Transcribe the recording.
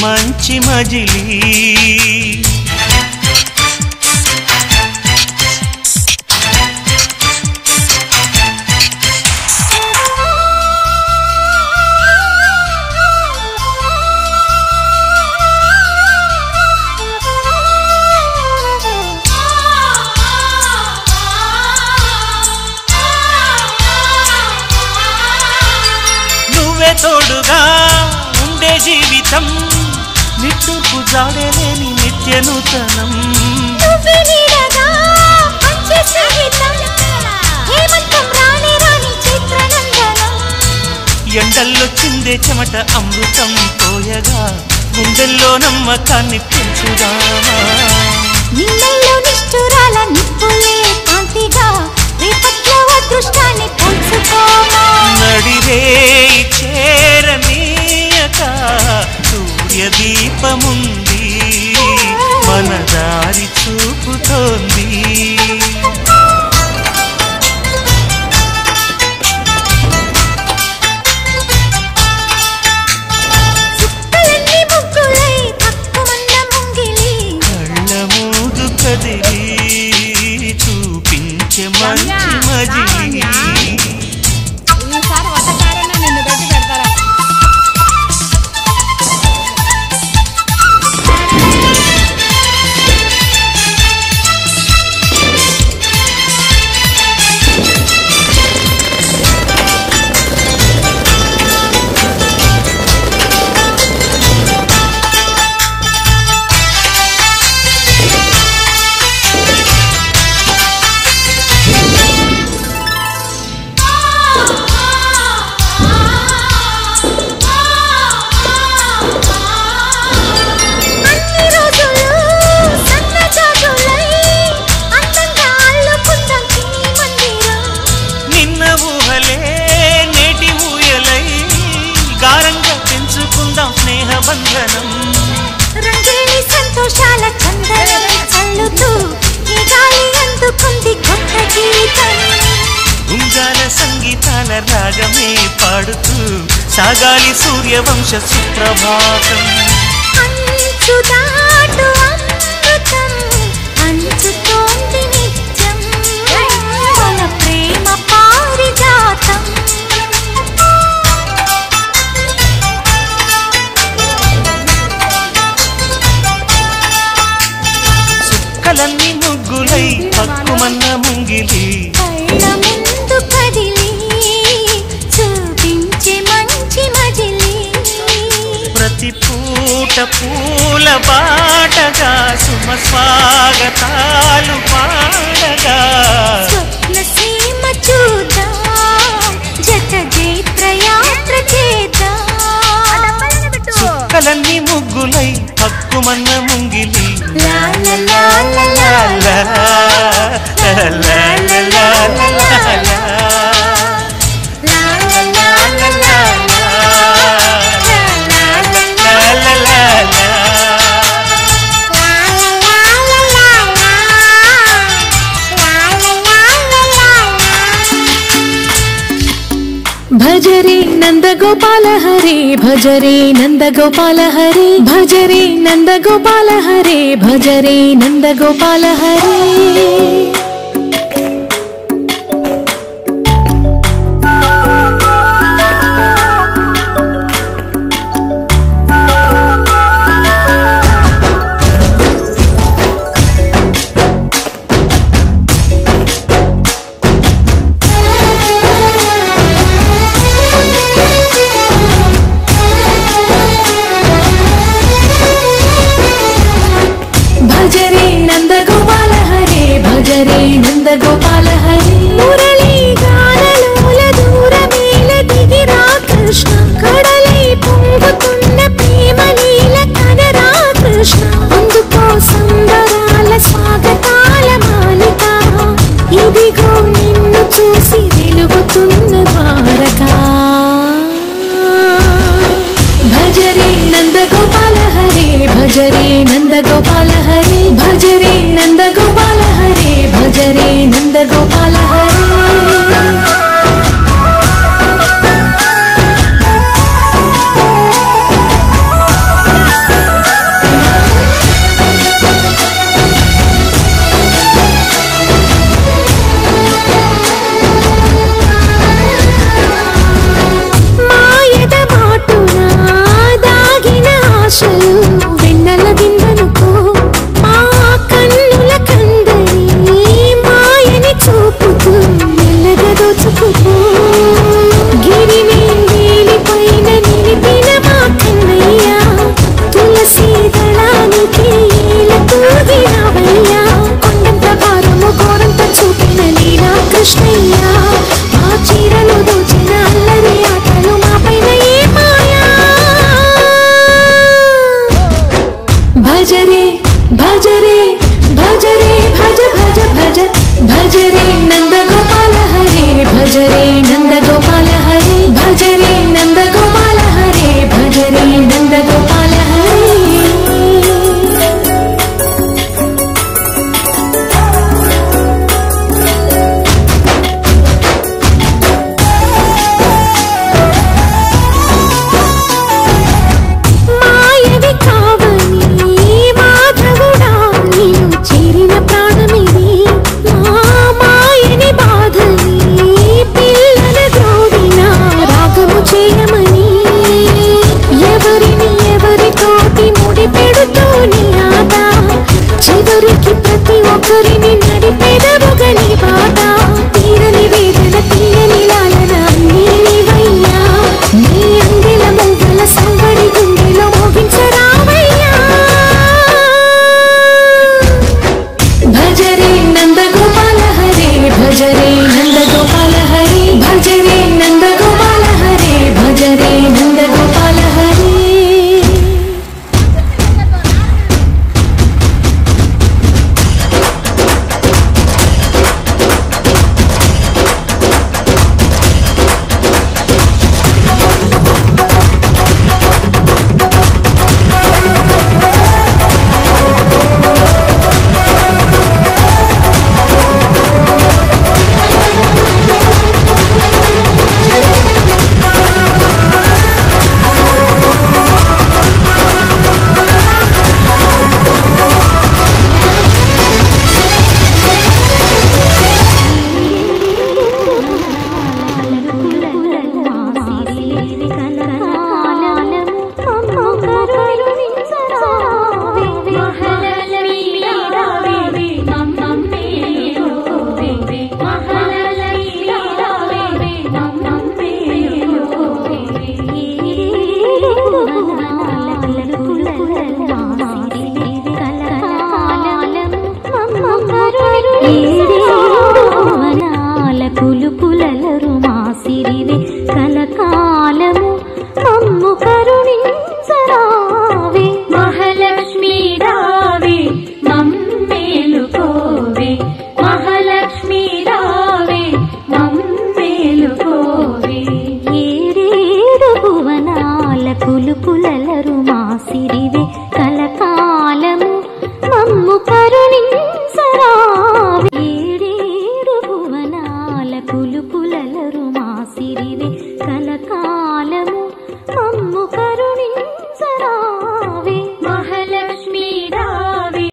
మంచి మజిలీ తోడుగా ఉండే జీవితం నిట్టూర్పు జాడలేని నిత్య నూతనం ఎండల్లో చిందే చెమట అమృతం పోయగా గుండెల్లో నమ్మకాన్ని పెంచుదామా నిన్నల్లో నిష్ఠురాల నిప్పులే కాంతిగా రేపట్లో అదృష్టాన్ని పంచుకోమా నడిరే చేరనీయక సూర్యదీపముంది మన దారి చూపుతోంది కళ్ళ మూదు కదిలి చూపించే మంచి మజిలీ స్నేహబంధనం రంగేలి సంతోషాల చందనం చల్లుతూ ఈ గాలి అందుకుంది కొత్త గీతం ఉంగాల సంగీతాల రాగమే పాడుతూ సాగాలి సూర్యవంశ సుప్రభాతం అంచుదాటు అమృతం అంచుతోంది నిత్యం మన ప్రేమ పారిజాతం కలన్ని ముగ్గులై పక్కుమన్న ముంగిలి కళ్ళ ముందు కదిలి చూపించే మంచి మజిలీ ప్రతి పూట పూల బాటగా సుమ స్వాగతాలు పాడగా స్వప్న సీమ చూద్దాం జత జైత్రయాత్ర చేద్దాం కలన్ని ముగ్గులై పక్కుమన్న ముంగిలి లా లా లా లా లా లా లా లా లా भजरे नंद गोपाल हरे भजरे नंद गोपाल हरे भजरे नंद गोपाल हरे भजरे नंद गोपाल हरे भजरे नंद गोपाल हरे मुरली गानलोल दूरमेल दिगिरा कृष्ण कड़लै పొంగుతున్న ప్రేమ లీల కనరా కృష్ణ అందుకో సంబరాల స్వాగతాల మాలిక ఇదిగో నిన్ను చూసి వెలుగుతున్న ద్వారకా भजरे नंद गोपाल हरे भजरे नंद गोपाल हरे भजरे नंद गोपाल हरे भजरे नंद गोपाल हरे భజరే నందగోపాల హరి భజరే నందగోపాల హరి భజరే నందగోపాల హరి కులుకులరు మా సిరివే కలకాలము మమ్ము కరుణించరావే మహాలక్ష్మి రావే మమ్మేలుకోవే మహాలక్ష్మి రావే మమ్మేలుకోవే ఏడేడు భువనాల కులుకులరు మా సిరివే కలకాలము మమ్ము కరుణించరావే